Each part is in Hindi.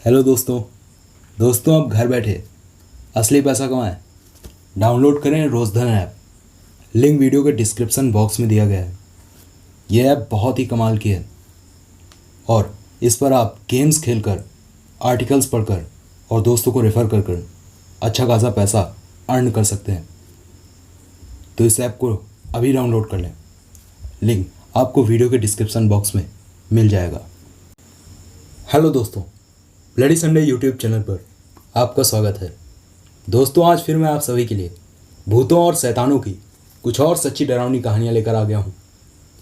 हेलो दोस्तों। आप घर बैठे असली पैसा कमाएं। डाउनलोड करें रोज़धन ऐप। लिंक वीडियो के डिस्क्रिप्शन बॉक्स में दिया गया है। यह ऐप बहुत ही कमाल की है और इस पर आप गेम्स खेलकर, आर्टिकल्स पढ़कर और दोस्तों को रेफ़र कर कर अच्छा खासा पैसा अर्न कर सकते हैं। तो इस ऐप को अभी डाउनलोड कर लें। लिंक आपको वीडियो के डिस्क्रिप्शन बॉक्स में मिल जाएगा। हेलो दोस्तों, ब्लडी संडे यूट्यूब चैनल पर आपका स्वागत है। दोस्तों, आज फिर मैं आप सभी के लिए भूतों और शैतानों की कुछ और सच्ची डरावनी कहानियाँ लेकर आ गया हूँ।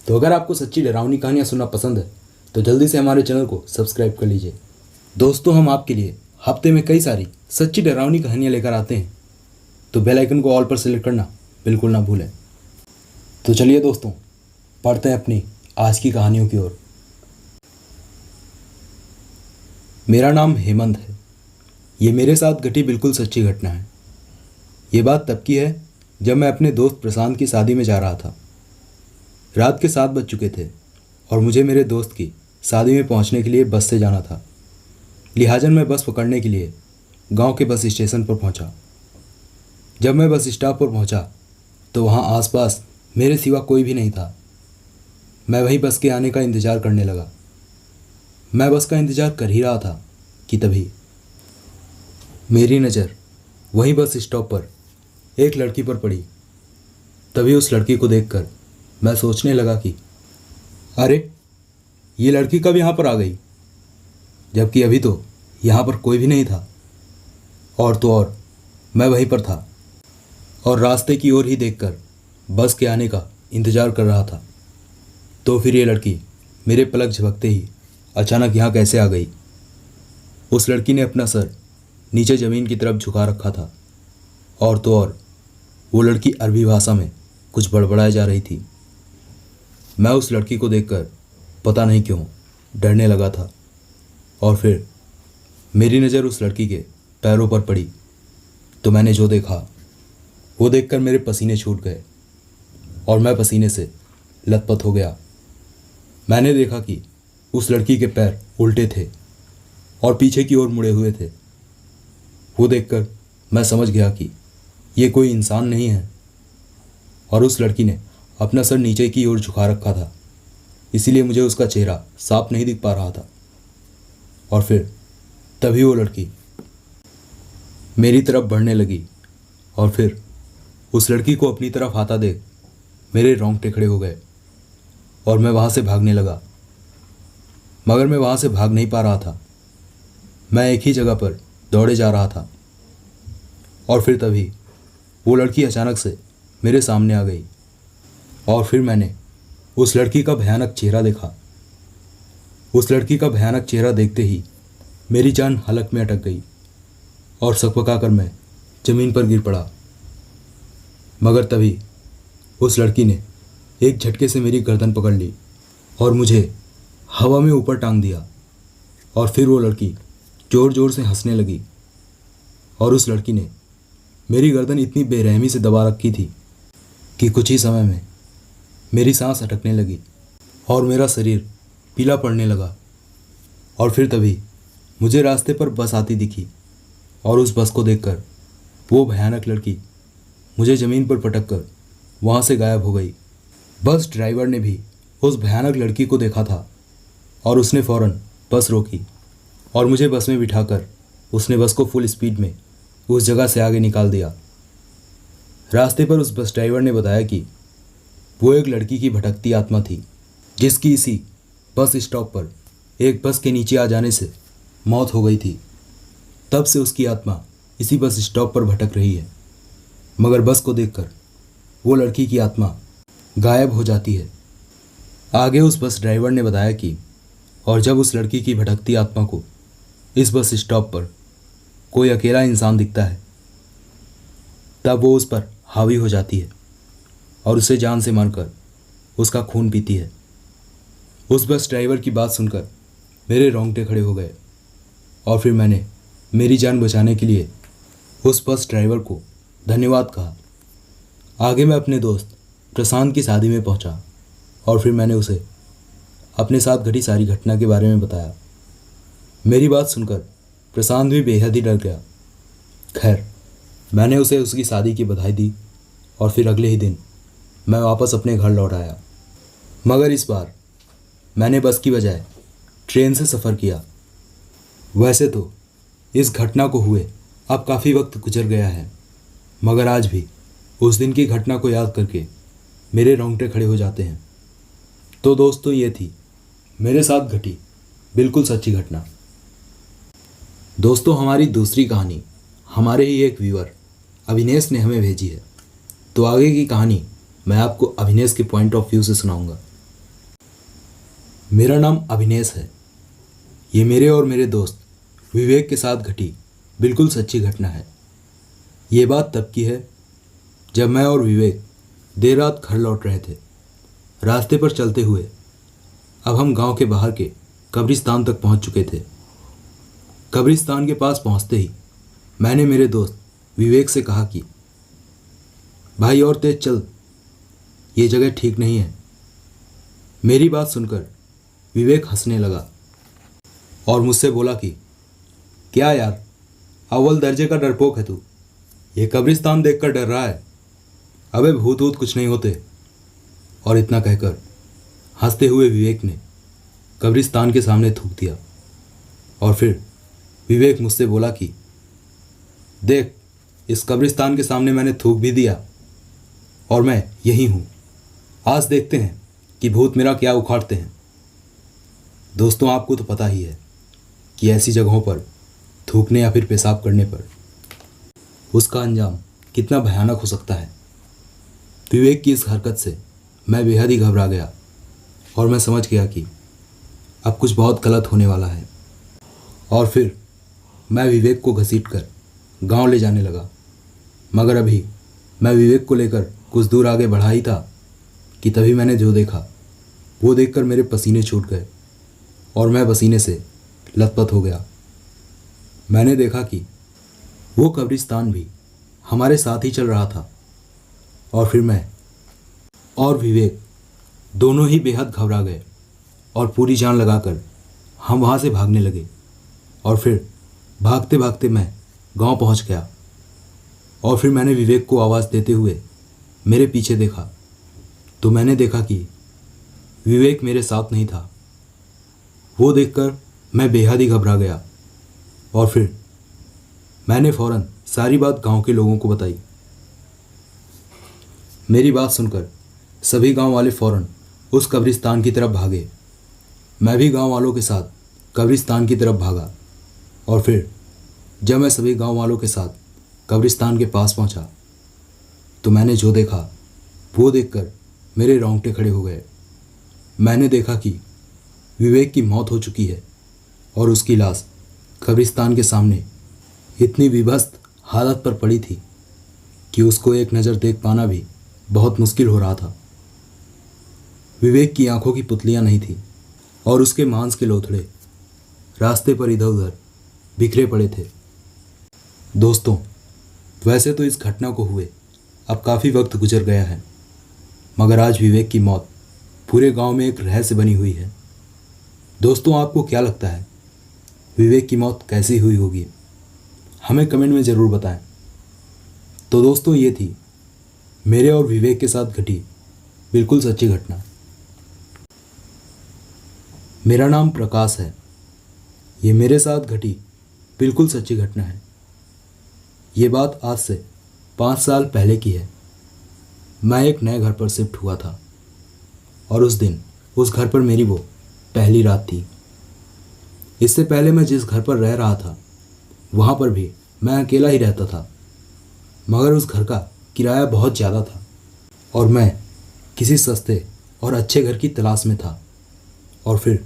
तो अगर आपको सच्ची डरावनी कहानियाँ सुनना पसंद है तो जल्दी से हमारे चैनल को सब्सक्राइब कर लीजिए। दोस्तों, हम आपके लिए हफ्ते में कई सारी सच्ची डरावनी कहानियाँ लेकर आते हैं, तो बेल आइकन को ऑल पर सेलेक्ट करना बिल्कुल ना भूलें। तो चलिए दोस्तों, पढ़ते हैं अपनी आज की कहानियों की ओर। मेरा नाम हेमंत है। ये मेरे साथ घटी बिल्कुल सच्ची घटना है। ये बात तब की है जब मैं अपने दोस्त प्रशांत की शादी में जा रहा था। रात के 7 बज चुके थे और मुझे मेरे दोस्त की शादी में पहुंचने के लिए बस से जाना था। लिहाजन मैं बस पकड़ने के लिए गांव के बस स्टेशन पर पहुंचा। जब मैं बस स्टॉप पर पहुंचा तो वहां आसपास मेरे सिवा कोई भी नहीं था। मैं वहीं बस के आने का इंतज़ार करने लगा। मैं बस का इंतज़ार कर ही रहा था कि तभी मेरी नज़र वहीं बस स्टॉप पर एक लड़की पर पड़ी। तभी उस लड़की को देखकर मैं सोचने लगा कि अरे, ये लड़की कब यहाँ पर आ गई, जबकि अभी तो यहाँ पर कोई भी नहीं था। और तो और मैं वहीं पर था और रास्ते की ओर ही देखकर बस के आने का इंतज़ार कर रहा था। तो फिर ये लड़की मेरे पलक झपकते ही अचानक यहाँ कैसे आ गई। उस लड़की ने अपना सर नीचे ज़मीन की तरफ झुका रखा था और तो और वो लड़की अरबी भाषा में कुछ बड़बड़ाए जा रही थी। मैं उस लड़की को देखकर पता नहीं क्यों डरने लगा था और फिर मेरी नज़र उस लड़की के पैरों पर पड़ी तो मैंने जो देखा वो देखकर मेरे पसीने छूट गए और मैं पसीने से लथपथ हो गया। मैंने देखा कि उस लड़की के पैर उल्टे थे और पीछे की ओर मुड़े हुए थे। वो देखकर मैं समझ गया कि ये कोई इंसान नहीं है और उस लड़की ने अपना सर नीचे की ओर झुका रखा था, इसीलिए मुझे उसका चेहरा साफ नहीं दिख पा रहा था। और फिर तभी वो लड़की मेरी तरफ बढ़ने लगी और फिर उस लड़की को अपनी तरफ आता देख मेरे रोंगटे खड़े हो गए और मैं वहाँ से भागने लगा। मगर मैं वहाँ से भाग नहीं पा रहा था। मैं एक ही जगह पर दौड़े जा रहा था और फिर तभी वो लड़की अचानक से मेरे सामने आ गई और फिर मैंने उस लड़की का भयानक चेहरा देखा। उस लड़की का भयानक चेहरा देखते ही मेरी जान हलक में अटक गई और सकपका कर मैं ज़मीन पर गिर पड़ा। मगर तभी उस लड़की ने एक झटके से मेरी गर्दन पकड़ ली और मुझे हवा में ऊपर टांग दिया। और फिर वो लड़की ज़ोर ज़ोर से हंसने लगी और उस लड़की ने मेरी गर्दन इतनी बेरहमी से दबा रखी थी कि कुछ ही समय में मेरी सांस अटकने लगी और मेरा शरीर पीला पड़ने लगा। और फिर तभी मुझे रास्ते पर बस आती दिखी और उस बस को देखकर वो भयानक लड़की मुझे ज़मीन पर पटक कर वहाँ से गायब हो गई। बस ड्राइवर ने भी उस भयानक लड़की को देखा था और उसने फ़ौरन बस रोकी और मुझे बस में बिठाकर उसने बस को फुल स्पीड में उस जगह से आगे निकाल दिया। रास्ते पर उस बस ड्राइवर ने बताया कि वो एक लड़की की भटकती आत्मा थी जिसकी इसी बस स्टॉप पर एक बस के नीचे आ जाने से मौत हो गई थी। तब से उसकी आत्मा इसी बस स्टॉप पर भटक रही है। मगर बस को देखकर वो लड़की की आत्मा गायब हो जाती है। आगे उस बस ड्राइवर ने बताया कि और जब उस लड़की की भटकती आत्मा को इस बस स्टॉप पर कोई अकेला इंसान दिखता है तब वो उस पर हावी हो जाती है और उसे जान से मारकर उसका खून पीती है। उस बस ड्राइवर की बात सुनकर मेरे रोंगटे खड़े हो गए और फिर मैंने मेरी जान बचाने के लिए उस बस ड्राइवर को धन्यवाद कहा। आगे मैं अपने दोस्त प्रशांत की शादी में पहुंचा और फिर मैंने उसे अपने साथ घटी सारी घटना के बारे में बताया। मेरी बात सुनकर प्रशांत भी बेहद ही डर गया। खैर, मैंने उसे उसकी शादी की बधाई दी और फिर अगले ही दिन मैं वापस अपने घर लौट आया। मगर इस बार मैंने बस की बजाय ट्रेन से सफ़र किया। वैसे तो इस घटना को हुए अब काफ़ी वक्त गुजर गया है, मगर आज भी उस दिन की घटना को याद करके मेरे रोंगटे खड़े हो जाते हैं। तो दोस्तों, ये थी मेरे साथ घटी बिल्कुल सच्ची घटना। दोस्तों, हमारी दूसरी कहानी हमारे ही एक व्यूअर अभिनेश ने हमें भेजी है। तो आगे की कहानी मैं आपको अभिनेश के पॉइंट ऑफ व्यू से सुनाऊंगा। मेरा नाम अभिनेश है। ये मेरे और मेरे दोस्त विवेक के साथ घटी बिल्कुल सच्ची घटना है। ये बात तब की है जब मैं और विवेक देर रात घर लौट रहे थे। रास्ते पर चलते हुए अब हम गांव के बाहर के कब्रिस्तान तक पहुंच चुके थे। कब्रिस्तान के पास पहुंचते ही मैंने मेरे दोस्त विवेक से कहा कि भाई और तेज चल, ये जगह ठीक नहीं है। मेरी बात सुनकर विवेक हंसने लगा और मुझसे बोला कि क्या यार, अव्वल दर्जे का डरपोक है तू, ये कब्रिस्तान देखकर डर रहा है? अबे भूत वूत कुछ नहीं होते। और इतना कहकर हंसते हुए विवेक ने कब्रिस्तान के सामने थूक दिया। और फिर विवेक मुझसे बोला कि देख, इस कब्रिस्तान के सामने मैंने थूक भी दिया और मैं यही हूँ। आज देखते हैं कि भूत मेरा क्या उखाड़ते हैं। दोस्तों, आपको तो पता ही है कि ऐसी जगहों पर थूकने या फिर पेशाब करने पर उसका अंजाम कितना भयानक हो सकता है। विवेक की इस हरकत से मैं बेहद ही घबरा गया और मैं समझ गया कि अब कुछ बहुत गलत होने वाला है। और फिर मैं विवेक को घसीटकर गांव ले जाने लगा। मगर अभी मैं विवेक को लेकर कुछ दूर आगे बढ़ा ही था कि तभी मैंने जो देखा वो देखकर मेरे पसीने छूट गए और मैं पसीने से लथपथ हो गया। मैंने देखा कि वो कब्रिस्तान भी हमारे साथ ही चल रहा था और फिर मैं और विवेक दोनों ही बेहद घबरा गए और पूरी जान लगाकर हम वहाँ से भागने लगे। और फिर भागते भागते मैं गांव पहुँच गया और फिर मैंने विवेक को आवाज़ देते हुए मेरे पीछे देखा तो मैंने देखा कि विवेक मेरे साथ नहीं था। वो देखकर मैं बेहद ही घबरा गया और फिर मैंने फ़ौरन सारी बात गांव के लोगों को बताई। मेरी बात सुनकर सभी गांव वाले फ़ौरन उस कब्रिस्तान की तरफ भागे। मैं भी गांव वालों के साथ कब्रिस्तान की तरफ भागा और फिर जब मैं सभी गांव वालों के साथ कब्रिस्तान के पास पहुंचा तो मैंने जो देखा वो देखकर मेरे रोंगटे खड़े हो गए। मैंने देखा कि विवेक की मौत हो चुकी है और उसकी लाश कब्रिस्तान के सामने इतनी विभत्स हालत पर पड़ी थी कि उसको एक नज़र देख पाना भी बहुत मुश्किल हो रहा था। विवेक की आंखों की पुतलियां नहीं थी और उसके मांस के लोथड़े रास्ते पर इधर उधर बिखरे पड़े थे। दोस्तों, वैसे तो इस घटना को हुए अब काफ़ी वक्त गुजर गया है, मगर आज विवेक की मौत पूरे गांव में एक रहस्य बनी हुई है। दोस्तों, आपको क्या लगता है विवेक की मौत कैसी हुई होगी? हमें कमेंट में ज़रूर बताएं। तो दोस्तों, ये थी मेरे और विवेक के साथ घटी बिल्कुल सच्ची घटना। मेरा नाम प्रकाश है। ये मेरे साथ घटी बिल्कुल सच्ची घटना है। ये बात आज से 5 साल पहले की है। मैं एक नए घर पर शिफ्ट हुआ था और उस दिन उस घर पर मेरी वो पहली रात थी। इससे पहले मैं जिस घर पर रह रहा था वहाँ पर भी मैं अकेला ही रहता था, मगर उस घर का किराया बहुत ज़्यादा था और मैं किसी सस्ते और अच्छे घर की तलाश में था। और फिर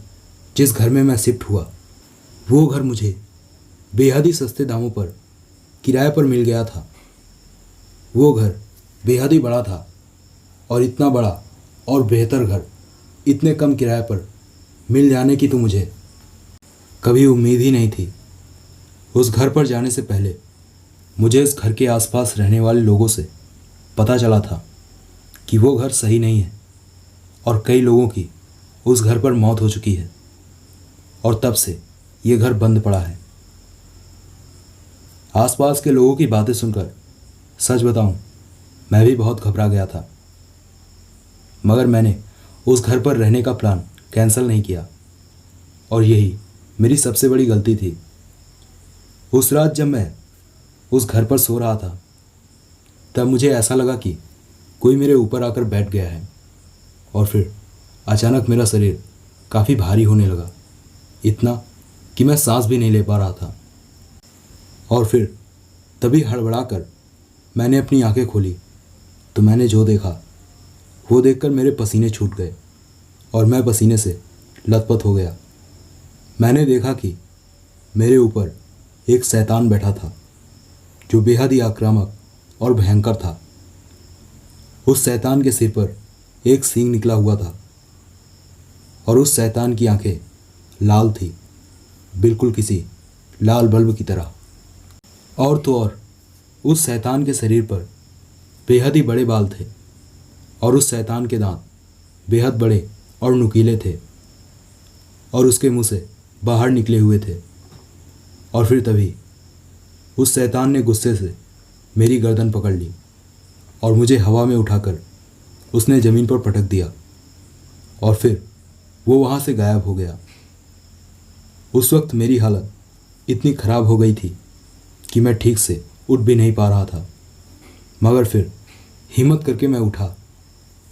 जिस घर में मैं शिफ्ट हुआ वो घर मुझे बेहद ही सस्ते दामों पर किराए पर मिल गया था। वो घर बेहद ही बड़ा था और इतना बड़ा और बेहतर घर इतने कम किराए पर मिल जाने की तो मुझे कभी उम्मीद ही नहीं थी। उस घर पर जाने से पहले मुझे इस घर के आसपास रहने वाले लोगों से पता चला था कि वो घर सही नहीं है और कई लोगों की उस घर पर मौत हो चुकी है और तब से ये घर बंद पड़ा है। आसपास के लोगों की बातें सुनकर सच बताऊं, मैं भी बहुत घबरा गया था। मगर मैंने उस घर पर रहने का प्लान कैंसिल नहीं किया और यही मेरी सबसे बड़ी गलती थी। उस रात जब मैं उस घर पर सो रहा था तब मुझे ऐसा लगा कि कोई मेरे ऊपर आकर बैठ गया है और फिर अचानक मेरा शरीर काफ़ी भारी होने लगा, इतना कि मैं सांस भी नहीं ले पा रहा था। और फिर तभी हड़बड़ाकर मैंने अपनी आंखें खोली तो मैंने जो देखा वो देखकर मेरे पसीने छूट गए और मैं पसीने से लथपथ हो गया। मैंने देखा कि मेरे ऊपर एक शैतान बैठा था जो बेहद ही आक्रामक और भयंकर था। उस शैतान के सिर पर एक सींग निकला हुआ था और उस शैतान की आंखें लाल थी, बिल्कुल किसी लाल बल्ब की तरह। और तो और उस शैतान के शरीर पर बेहद ही बड़े बाल थे और उस शैतान के दांत बेहद बड़े और नुकीले थे और उसके मुंह से बाहर निकले हुए थे। और फिर तभी उस शैतान ने गुस्से से मेरी गर्दन पकड़ ली और मुझे हवा में उठाकर उसने ज़मीन पर पटक दिया और फिर वो वहाँ से गायब हो गया। उस वक्त मेरी हालत इतनी ख़राब हो गई थी कि मैं ठीक से उठ भी नहीं पा रहा था। मगर फिर हिम्मत करके मैं उठा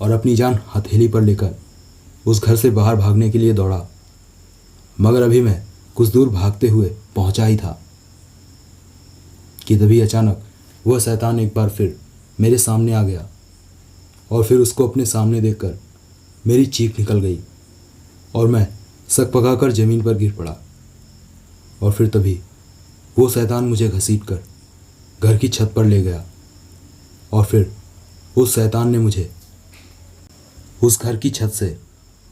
और अपनी जान हथेली पर लेकर उस घर से बाहर भागने के लिए दौड़ा। मगर अभी मैं कुछ दूर भागते हुए पहुंचा ही था कि तभी अचानक वह शैतान एक बार फिर मेरे सामने आ गया और फिर उसको अपने सामने देखकर मेरी चीख निकल गई और मैं सकपकाकर ज़मीन पर गिर पड़ा। और फिर तभी वो शैतान मुझे घसीटकर घर की छत पर ले गया और फिर उस शैतान ने मुझे उस घर की छत से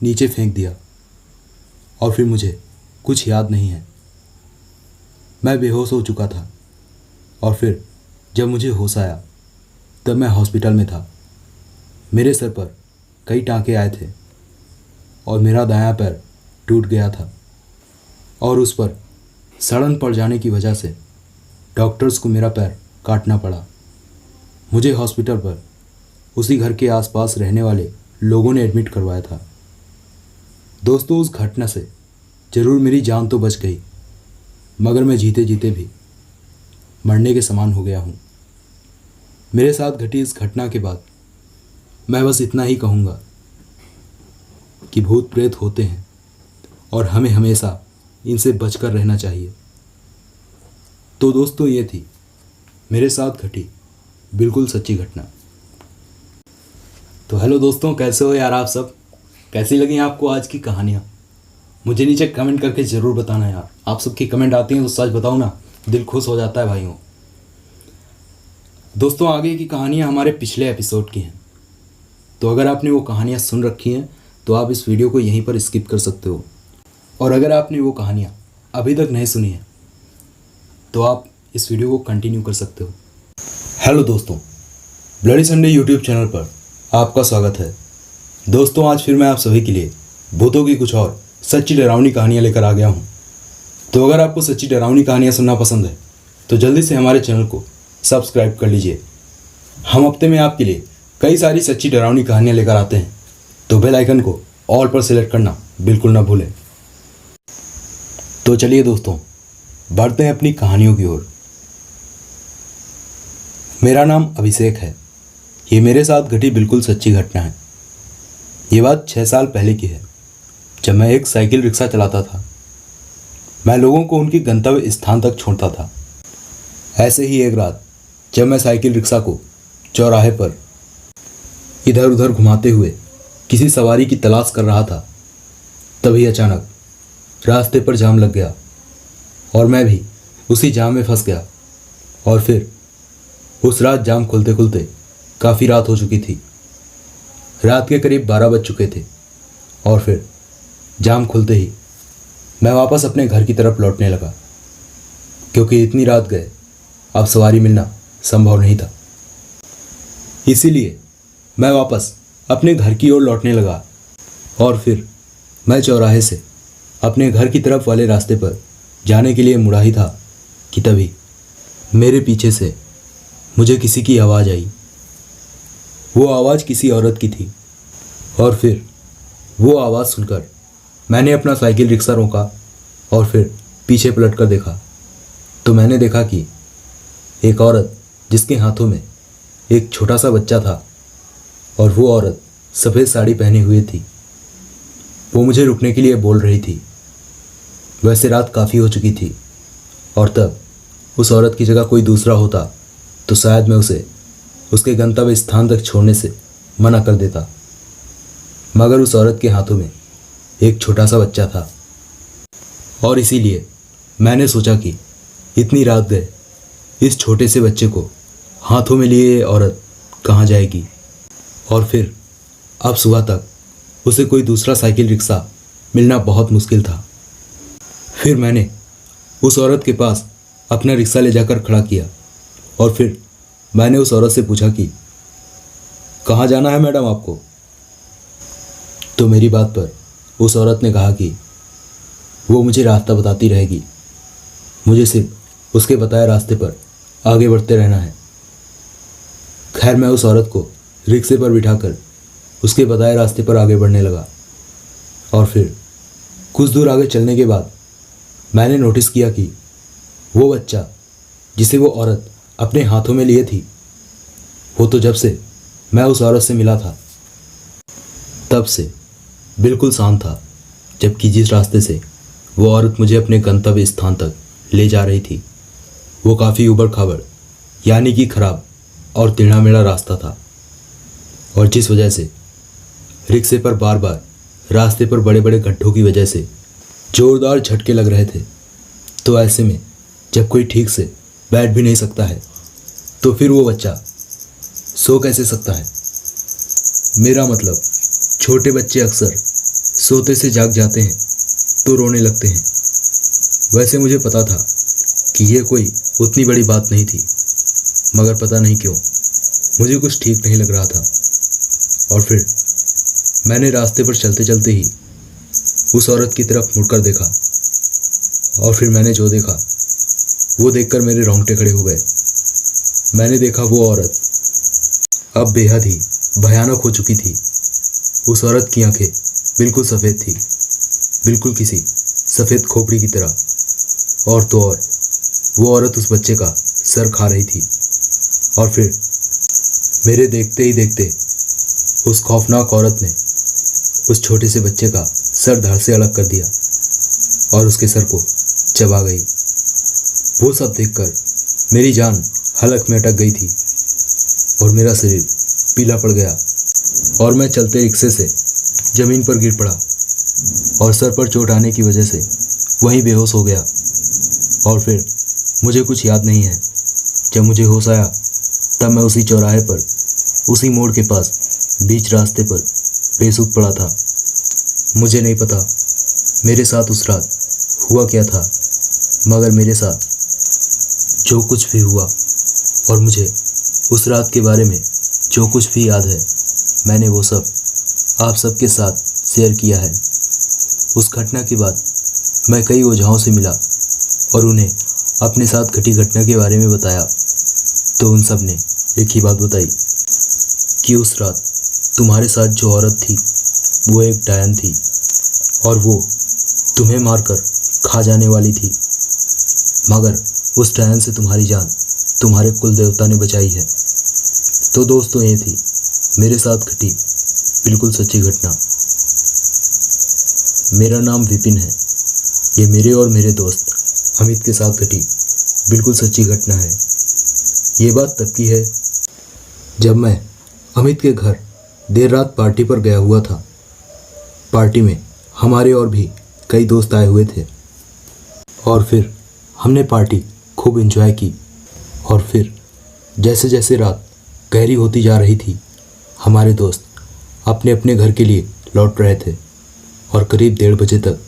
नीचे फेंक दिया और फिर मुझे कुछ याद नहीं है। मैं बेहोश हो चुका था और फिर जब मुझे होश आया तब मैं हॉस्पिटल में था। मेरे सर पर कई टांके आए थे और मेरा दायां पैर टूट गया था और उस पर सड़न पड़ जाने की वजह से डॉक्टर्स को मेरा पैर काटना पड़ा। मुझे हॉस्पिटल पर उसी घर के आसपास रहने वाले लोगों ने एडमिट करवाया था। दोस्तों, उस घटना से ज़रूर मेरी जान तो बच गई मगर मैं जीते जीते भी मरने के समान हो गया हूँ। मेरे साथ घटी इस घटना के बाद मैं बस इतना ही कहूँगा कि भूत प्रेत होते हैं और हमें हमेशा इनसे बचकर रहना चाहिए। तो दोस्तों, ये थी मेरे साथ घटी बिल्कुल सच्ची घटना। तो हेलो दोस्तों, कैसे हो यार आप सब? कैसी लगी आपको आज की कहानियाँ? मुझे नीचे कमेंट करके ज़रूर बताना यार। आप सबकी कमेंट आती हैं तो सच बताओ ना, दिल खुश हो जाता है भाइयों। दोस्तों, आगे की कहानियाँ हमारे पिछले एपिसोड की हैं, तो अगर आपने वो कहानियाँ सुन रखी हैं तो आप इस वीडियो को यहीं पर स्किप कर सकते हो। और अगर आपने वो कहानियाँ अभी तक नहीं सुनी है तो आप इस वीडियो को कंटिन्यू कर सकते हो। हेलो दोस्तों, ब्लडी संडे यूट्यूब चैनल पर आपका स्वागत है। दोस्तों, आज फिर मैं आप सभी के लिए भूतों की कुछ और सच्ची डरावनी कहानियाँ लेकर आ गया हूँ। तो अगर आपको सच्ची डरावनी कहानियाँ सुनना पसंद है तो जल्दी से हमारे चैनल को सब्सक्राइब कर लीजिए। हम हफ्ते में आपके लिए कई सारी सच्ची डरावनी कहानियाँ लेकर आते हैं, तो बेल आइकन को ऑल पर सिलेक्ट करना बिल्कुल ना भूलें। तो चलिए दोस्तों, बढ़ते हैं अपनी कहानियों की ओर। मेरा नाम अभिषेक है। ये मेरे साथ घटी बिल्कुल सच्ची घटना है। ये बात 6 साल पहले की है, जब मैं एक साइकिल रिक्शा चलाता था। मैं लोगों को उनके गंतव्य स्थान तक छोड़ता था। ऐसे ही एक रात जब मैं साइकिल रिक्शा को चौराहे पर इधर उधर घुमाते हुए किसी सवारी की तलाश कर रहा था, तभी अचानक रास्ते पर जाम लग गया और मैं भी उसी जाम में फंस गया। और फिर उस रात जाम खुलते खुलते काफ़ी रात हो चुकी थी। रात के करीब 12 बज चुके थे और फिर जाम खुलते ही मैं वापस अपने घर की तरफ लौटने लगा, क्योंकि इतनी रात गए अब सवारी मिलना संभव नहीं था। इसीलिए मैं वापस अपने घर की ओर लौटने लगा और फिर मैं चौराहे से अपने घर की तरफ वाले रास्ते पर जाने के लिए मुड़ा ही था कि तभी मेरे पीछे से मुझे किसी की आवाज़ आई। वो आवाज़ किसी औरत की थी। और फिर वो आवाज़ सुनकर मैंने अपना साइकिल रिक्शा रोका और फिर पीछे पलट कर देखा तो मैंने देखा कि एक औरत जिसके हाथों में एक छोटा सा बच्चा था और वो औरत सफ़ेद साड़ी पहने हुए थी, वो मुझे रुकने के लिए बोल रही थी। वैसे रात काफ़ी हो चुकी थी और तब उस औरत की जगह कोई दूसरा होता तो शायद मैं उसे उसके गंतव्य स्थान तक छोड़ने से मना कर देता, मगर उस औरत के हाथों में एक छोटा सा बच्चा था और इसीलिए मैंने सोचा कि इतनी रात गए इस छोटे से बच्चे को हाथों में लिए ये औरत कहाँ जाएगी। और फिर अब सुबह तक उसे कोई दूसरा साइकिल रिक्शा मिलना बहुत मुश्किल था। फिर मैंने उस औरत के पास अपना रिक्शा ले जाकर खड़ा किया और फिर मैंने उस औरत से पूछा कि कहाँ जाना है मैडम आपको। तो मेरी बात पर उस औरत ने कहा कि वो मुझे रास्ता बताती रहेगी, मुझे सिर्फ उसके बताए रास्ते पर आगे बढ़ते रहना है। खैर मैं उस औरत को रिक्शे पर बिठाकर उसके बताए रास्ते पर आगे बढ़ने लगा और फिर कुछ दूर आगे चलने के बाद मैंने नोटिस किया कि वो बच्चा जिसे वो औरत अपने हाथों में लिए थी, वो तो जब से मैं उस औरत से मिला था तब से बिल्कुल शांत था, जबकि जिस रास्ते से वो औरत मुझे अपने गंतव्य स्थान तक ले जा रही थी वो काफ़ी उबड़ खाबड़ यानी कि खराब और टेढ़ा मेढ़ा रास्ता था और जिस वजह से रिक्शे पर बार बार रास्ते पर बड़े बड़े गड्ढों की वजह से जोरदार झटके लग रहे थे। तो ऐसे में जब कोई ठीक से बैठ भी नहीं सकता है तो फिर वो बच्चा सो कैसे सकता है। मेरा मतलब छोटे बच्चे अक्सर सोते से जाग जाते हैं तो रोने लगते हैं। वैसे मुझे पता था कि ये कोई उतनी बड़ी बात नहीं थी, मगर पता नहीं क्यों मुझे कुछ ठीक नहीं लग रहा था। और फिर मैंने रास्ते पर चलते चलते ही उस औरत की तरफ मुड़कर देखा और फिर मैंने जो देखा वो देखकर मेरे रोंगटे खड़े हो गए। मैंने देखा वो औरत अब बेहद ही भयानक हो चुकी थी। उस औरत की आंखें बिल्कुल सफ़ेद थी, बिल्कुल किसी सफ़ेद खोपड़ी की तरह। और तो और वो औरत उस बच्चे का सर खा रही थी। और फिर मेरे देखते ही देखते उस खौफनाक औरत ने उस छोटे से बच्चे का सर धड़ से अलग कर दिया और उसके सर को चबा गई। वो सब देखकर मेरी जान हलक में अटक गई थी और मेरा शरीर पीला पड़ गया और मैं चलते रिक्शे से ज़मीन पर गिर पड़ा और सर पर चोट आने की वजह से वहीं बेहोश हो गया। और फिर मुझे कुछ याद नहीं है। जब मुझे होश आया तब मैं उसी चौराहे पर, उसी मोड़ के पास बीच रास्ते पर बेसुध पड़ा था। मुझे नहीं पता मेरे साथ उस रात हुआ क्या था, मगर मेरे साथ जो कुछ भी हुआ और मुझे उस रात के बारे में जो कुछ भी याद है, मैंने वो सब आप सबके साथ शेयर किया है। उस घटना के बाद मैं कई ओझाओं से मिला और उन्हें अपने साथ घटी घटना के बारे में बताया तो उन सब ने एक ही बात बताई कि उस रात तुम्हारे साथ जो औरत थी वो एक डायन थी और वो तुम्हें मारकर खा जाने वाली थी, मगर उस डायन से तुम्हारी जान तुम्हारे कुल देवता ने बचाई है। तो दोस्तों, ये थी मेरे साथ घटी बिल्कुल सच्ची घटना। मेरा नाम विपिन है। ये मेरे और मेरे दोस्त अमित के साथ घटी बिल्कुल सच्ची घटना है। ये बात तब की है जब मैं अमित के घर देर रात पार्टी पर गया हुआ था। पार्टी में हमारे और भी कई दोस्त आए हुए थे और फिर हमने पार्टी खूब एंजॉय की। और फिर जैसे जैसे रात गहरी होती जा रही थी, हमारे दोस्त अपने अपने घर के लिए लौट रहे थे और करीब 1:30 बजे तक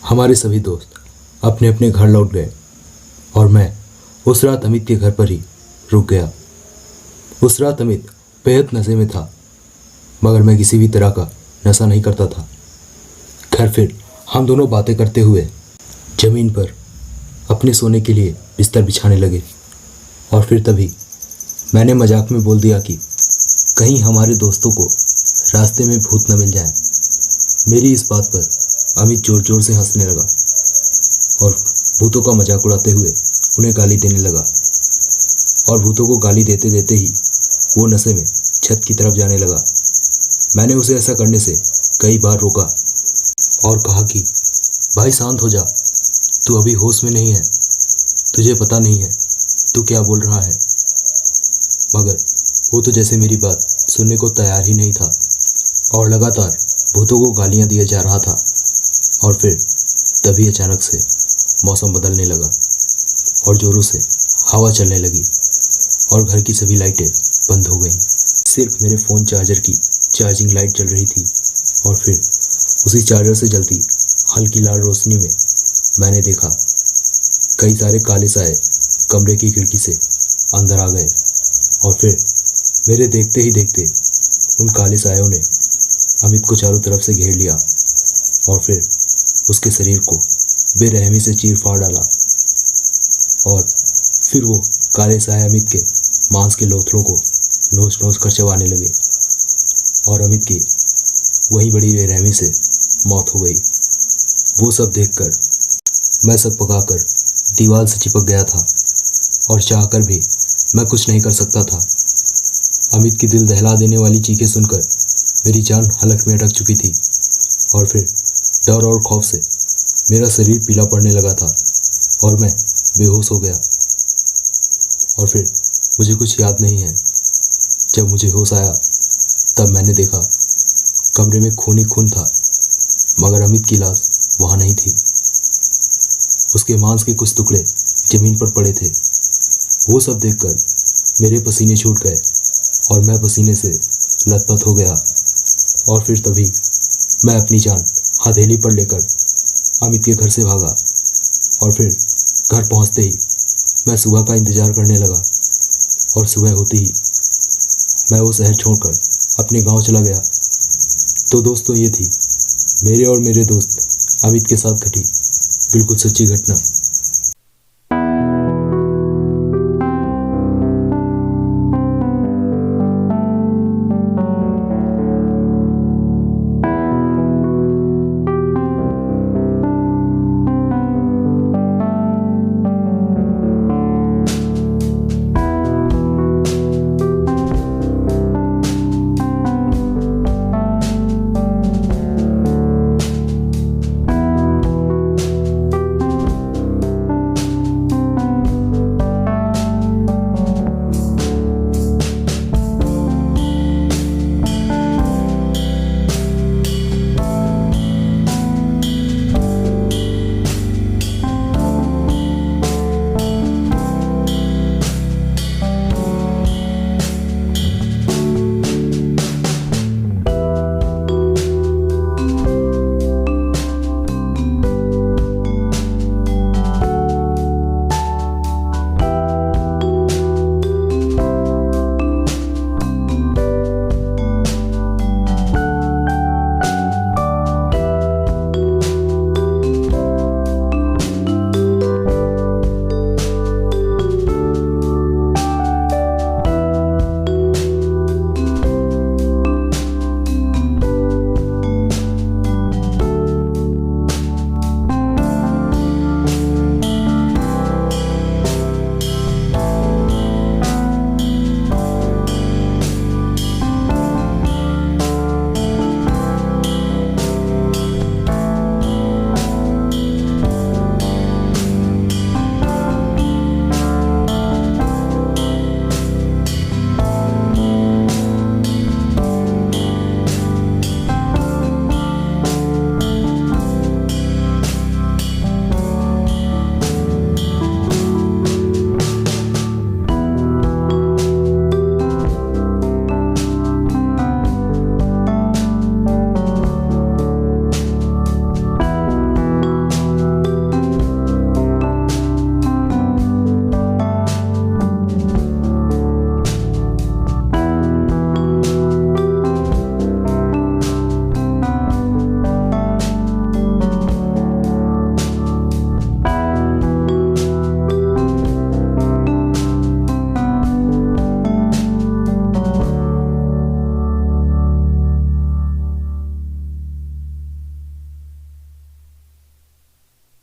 हमारे सभी दोस्त अपने अपने घर लौट गए और मैं उस रात अमित के घर पर ही रुक गया। उस रात अमित बेहद नशे में था, मगर मैं किसी भी तरह का नशा नहीं करता था। खैर फिर हम दोनों बातें करते हुए ज़मीन पर अपने सोने के लिए बिस्तर बिछाने लगे और फिर तभी मैंने मजाक में बोल दिया कि कहीं हमारे दोस्तों को रास्ते में भूत न मिल जाए। मेरी इस बात पर अमित जोर जोर से हंसने लगा और भूतों का मजाक उड़ाते हुए उन्हें गाली देने लगा। और भूतों को गाली देते देते ही वो नशे में छत की तरफ जाने लगा। मैंने उसे ऐसा करने से कई बार रोका और कहा कि भाई शांत हो जा, तू अभी होश में नहीं है, तुझे पता नहीं है तू क्या बोल रहा है। मगर वो तो जैसे मेरी बात सुनने को तैयार ही नहीं था और लगातार भूतों को गालियां दिया जा रहा था। और फिर तभी अचानक से मौसम बदलने लगा और जोरों से हवा चलने लगी और घर की सभी लाइटें बंद हो गईं। सिर्फ मेरे फ़ोन चार्जर की चार्जिंग लाइट जल रही थी और फिर उसी चार्जर से जलती हल्की लाल रोशनी में मैंने देखा कई सारे काले साए कमरे की खिड़की से अंदर आ गए। और फिर मेरे देखते ही देखते उन काले सायों ने अमित को चारों तरफ से घेर लिया और फिर उसके शरीर को बेरहमी से चीर फाड़ डाला। और फिर वो काले साए अमित के मांस के लोथड़ों को नोच नोच कर चबाने लगे और अमित की वही बड़ी बेरहमी से मौत हो गई। वो सब देखकर मैं सक पकाकर दीवार से चिपक गया था और चाहकर भी मैं कुछ नहीं कर सकता था। अमित की दिल दहला देने वाली चीखें सुनकर मेरी जान हलक में अटक चुकी थी और फिर डर और खौफ से मेरा शरीर पीला पड़ने लगा था और मैं बेहोश हो गया। और फिर मुझे कुछ याद नहीं है। जब मुझे होश आया तब मैंने देखा कमरे में खून ही खून था, मगर अमित की लाश वहाँ नहीं थी। उसके मांस के कुछ टुकड़े जमीन पर पड़े थे। वो सब देखकर मेरे पसीने छूट गए और मैं पसीने से लथपथ हो गया। और फिर तभी मैं अपनी जान हथेली पर लेकर अमित के घर से भागा और फिर घर पहुंचते ही मैं सुबह का इंतज़ार करने लगा। और सुबह होते ही मैं वो शहर छोड़कर अपने गांव चला गया। तो दोस्तों, ये थी मेरे और मेरे दोस्त अमित के साथ घटी बिल्कुल सच्ची घटना।